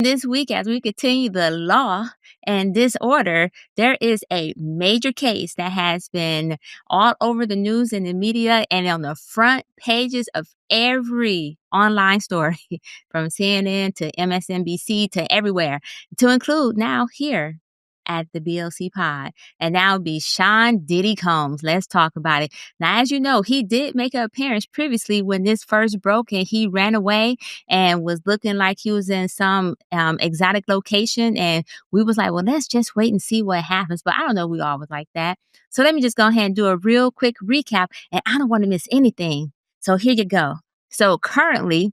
This week, as we continue the law and disorder, there is a major case that has been all over the news and the media and on the front pages of every online story from CNN to MSNBC to everywhere, to include now here at the BLC Pod. And that would be Sean Diddy Combs. Let's talk about it. Now, as you know, he did make an appearance previously when this first broke and he ran away and was looking like he was in some exotic location. And we was like, well, let's just wait and see what happens. But I don't know, we all was like that. So let me just go ahead and do a real quick recap. And I don't want to miss anything. So here you go. So currently,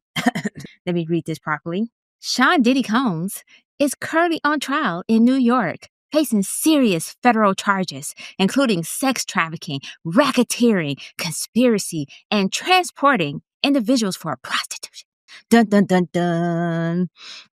let me read this properly. Sean Diddy Combs is currently on trial in New York, facing serious federal charges, including sex trafficking, racketeering, conspiracy, and transporting individuals for prostitution. Dun, dun, dun, dun.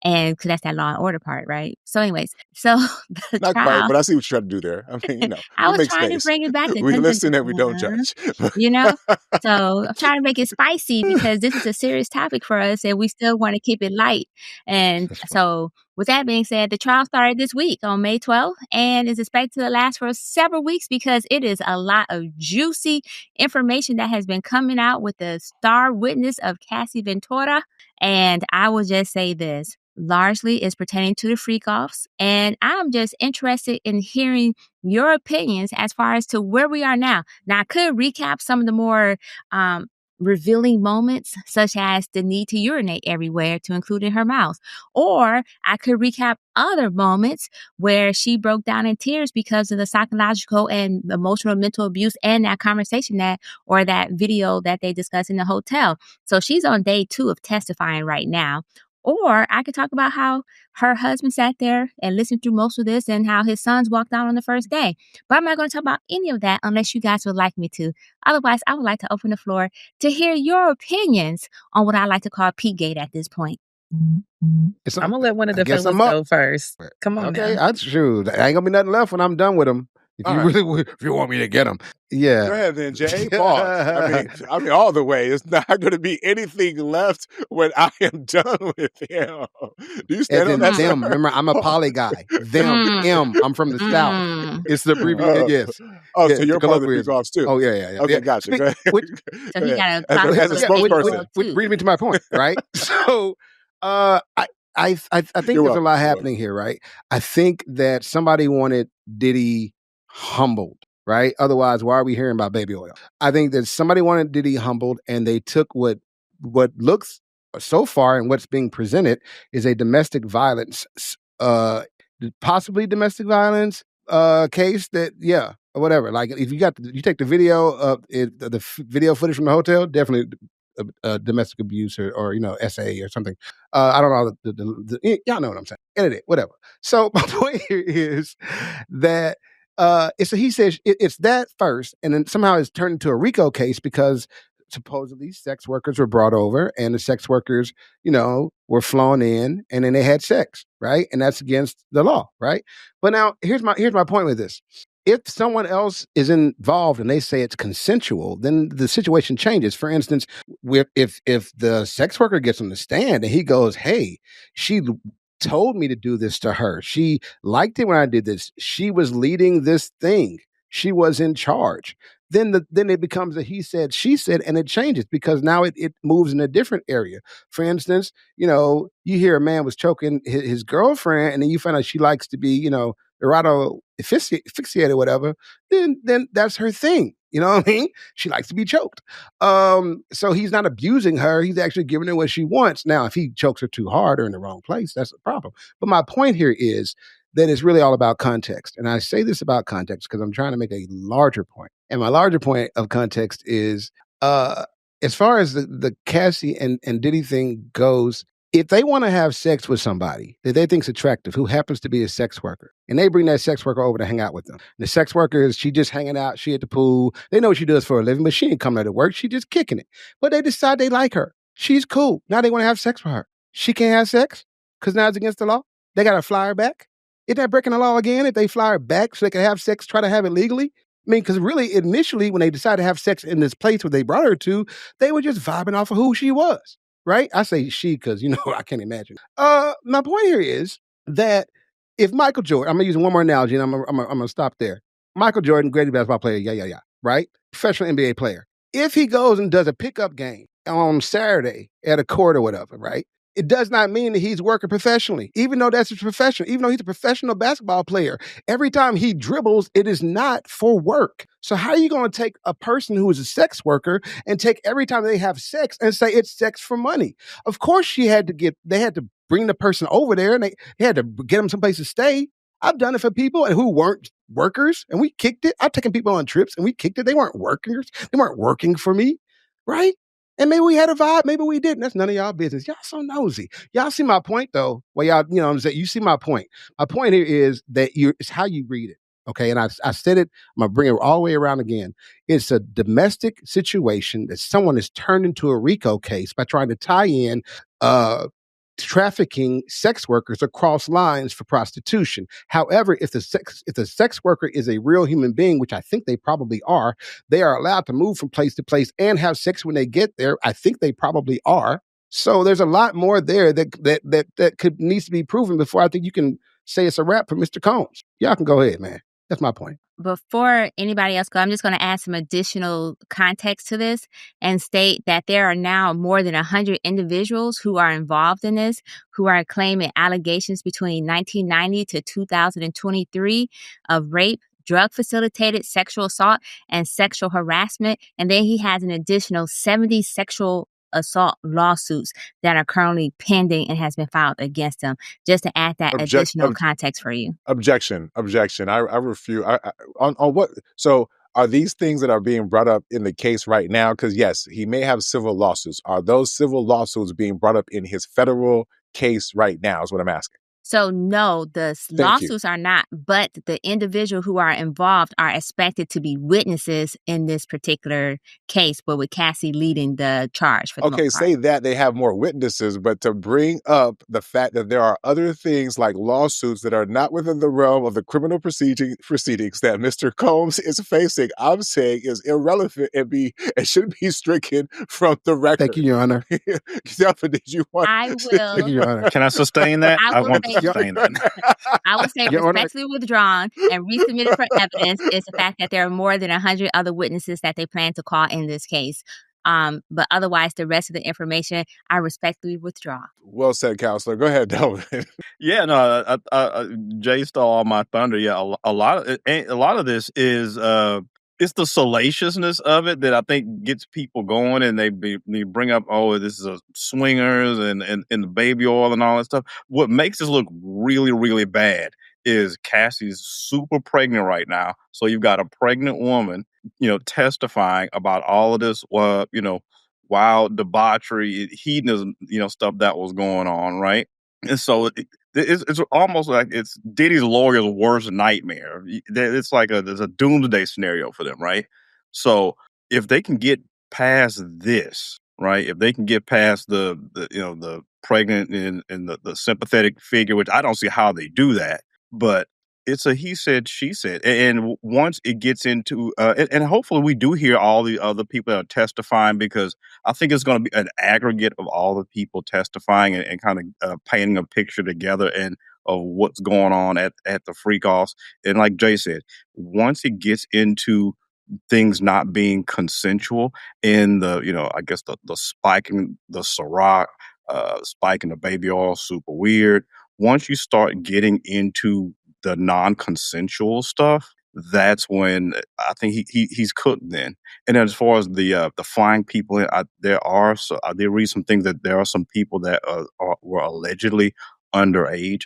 And because that's that law and order part, right? So anyways, so the Not trial, quite, but I see what you're trying to do there. I mean, I we was make trying to space. bring it back to We dun, dun, listen and we don't dun, judge. you know? So I'm trying to make it spicy because this is a serious topic for us and we still want to keep it light. And so with that being said, the trial started this week on May 12th and is expected to last for several weeks because it is a lot of juicy information that has been coming out with the star witness of Cassie Ventura. And I will just say this. Largely is pertaining to the freak-offs. And I'm just interested in hearing your opinions as far as to where we are now. Now, I could recap some of the more revealing moments, such as the need to urinate everywhere to include in her mouth. Or I could recap other moments where she broke down in tears because of the psychological and emotional mental abuse and that conversation or that video that they discussed in the hotel. So she's on day 2 of testifying right now. Or I could talk about how her husband sat there and listened through most of this and how his sons walked out on the first day. But I'm not going to talk about any of that unless you guys would like me to. Otherwise, I would like to open the floor to hear your opinions on what I like to call P-Gate at this point. I'm going to let one of the fellas go first. Come on now. That's true. There ain't going to be nothing left when I'm done with them. If you want me to get them. Yeah. Go ahead then, Jay. Pause. I mean, all the way. It's not going to be anything left when I am done with him. Do you stand on that? Them. Remember, I'm a poly guy. Them. I'm from the South. It's the abbreviation. Yes. Oh, so you're part of the freak-offs too. Oh, yeah. Okay, gotcha. So he got as a spokesperson. Which brings me to my point, right? So, I think there's a lot happening here, right? I think that somebody wanted Diddy humbled, right? Otherwise, why are we hearing about baby oil? I think that somebody wanted Diddy humbled, and they took what looks so far and what's being presented is a domestic violence, possibly domestic violence case that, or whatever. Like if you take the video of the video footage from the hotel, definitely domestic abuse or SA or something. I don't know. Y'all know what I'm saying. Edit it, whatever. So my point here is that he says it's that first, and then somehow it's turned into a RICO case because supposedly sex workers were brought over, and the sex workers, were flown in, and then they had sex, right? And that's against the law, right? But now here's my point with this. If someone else is involved and they say it's consensual, then the situation changes. For instance, if the sex worker gets on the stand and he goes, "Hey, she told me to do this to her. She liked it when I did this. She was leading this thing. She was in charge." Then it becomes a he said, she said, and it changes because now it moves in a different area. For instance, you hear a man was choking his girlfriend, and then you find out she likes to be, eroto asphyxiated, whatever. Then that's her thing. You know what I mean? She likes to be choked. So he's not abusing her. He's actually giving her what she wants. Now, if he chokes her too hard or in the wrong place, that's a problem. But my point here is that it's really all about context. And I say this about context because I'm trying to make a larger point. And my larger point of context is, as far as the Cassie and Diddy thing goes, if they want to have sex with somebody that they think's attractive, who happens to be a sex worker, and they bring that sex worker over to hang out with them. The sex worker she just hanging out, she at the pool. They know what she does for a living, but she ain't coming to work. She just kicking it. But they decide they like her. She's cool. Now they want to have sex with her. She can't have sex because now it's against the law. They got to fly her back. Isn't that breaking the law again if they fly her back so they can have sex, try to have it legally? I mean, because really, initially, when they decided to have sex in this place where they brought her to, they were just vibing off of who she was. right? I say she because, I can't imagine. My point here is that if Michael Jordan, I'm going to use one more analogy and I'm going to stop there. Michael Jordan, great basketball player, yeah, right? Professional NBA player. If he goes and does a pickup game on Saturday at a court or whatever, right? It does not mean that he's working professionally, even though that's his profession, even though he's a professional basketball player. Every time he dribbles, it is not for work. So how are you going to take a person who is a sex worker and take every time they have sex and say it's sex for money? Of course, they had to bring the person over there and they had to get them someplace to stay. I've done it for people who weren't workers and we kicked it. I've taken people on trips and we kicked it. They weren't workers. They weren't working for me, right? And maybe we had a vibe, maybe we didn't. That's none of y'all business. Y'all so nosy. Y'all see my point though. Well, y'all, what I'm saying, you see my point. My point here is that it's how you read it. Okay. And I said it, I'm gonna bring it all the way around again. It's a domestic situation that someone has turned into a RICO case by trying to tie in trafficking sex workers across lines for prostitution. However, if the sex worker is a real human being, which I think they probably are, they are allowed to move from place to place and have sex when they get there. I think they probably are. So there's a lot more there that could needs to be proven before I think you can say it's a wrap for Mr. Combs. Y'all can go ahead, man. That's my point. Before anybody else go, I'm just going to add some additional context to this and state that there are now more than 100 individuals who are involved in this, who are claiming allegations between 1990 to 2023 of rape, drug-facilitated sexual assault, and sexual harassment. And then he has an additional 70 sexual assault lawsuits that are currently pending and has been filed against him, just to add that additional context for you. Objection. I refuse. On what? So are these things that are being brought up in the case right now? Because yes, he may have civil lawsuits. Are those civil lawsuits being brought up in his federal case right now is what I'm asking. So no, the lawsuits are not, but the individual who are involved are expected to be witnesses in this particular case, but with Cassie leading the charge. For the most part. Say that they have more witnesses, but to bring up the fact that there are other things like lawsuits that are not within the realm of the criminal proceedings that Mr. Combs is facing, I'm saying is irrelevant and should be stricken from the record. Thank you, Your Honor. Did you want? I will. Thank you, Your Honor. Can I sustain that? I want to sustain that. I would say respectfully withdrawn and resubmitted for evidence is the fact that there are more than 100 other witnesses that they plan to call in this case. But otherwise, the rest of the information, I respectfully withdraw. Well said, Counselor. Go ahead, Delvin. Yeah, no, Jay stole all my thunder. Yeah, a lot of this is it's the salaciousness of it that I think gets people going, and they bring up, oh, this is a swingers and the baby oil and all that stuff. What makes this look really, really bad is Cassie's super pregnant right now. So you've got a pregnant woman, testifying about all of this, wild debauchery, hedonism, stuff that was going on, right? And so it's almost like it's Diddy's lawyer's worst nightmare. It's like there's a doomsday scenario for them, right? So if they can get past this, right? If they can get past the pregnant and the sympathetic figure, which I don't see how they do that, but it's a he said, she said. And once it gets into, and hopefully we do hear all the other people that are testifying, because I think it's going to be an aggregate of all the people testifying and kind of painting a picture together and of what's going on at the freak-offs. And like Jay said, once it gets into things not being consensual in I guess the spiking the Ciroc, spiking the baby oil, super weird. Once you start getting into the non-consensual stuff, that's when I think he's cooked then. And then as far as the flying people, I did read some things that there are some people that were allegedly underage.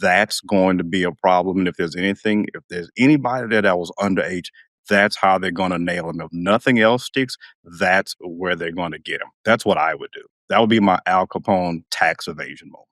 That's going to be a problem. And if there's anybody there that was underage, that's how they're going to nail him. If nothing else sticks, that's where they're going to get him. That's what I would do. That would be my Al Capone tax evasion moment.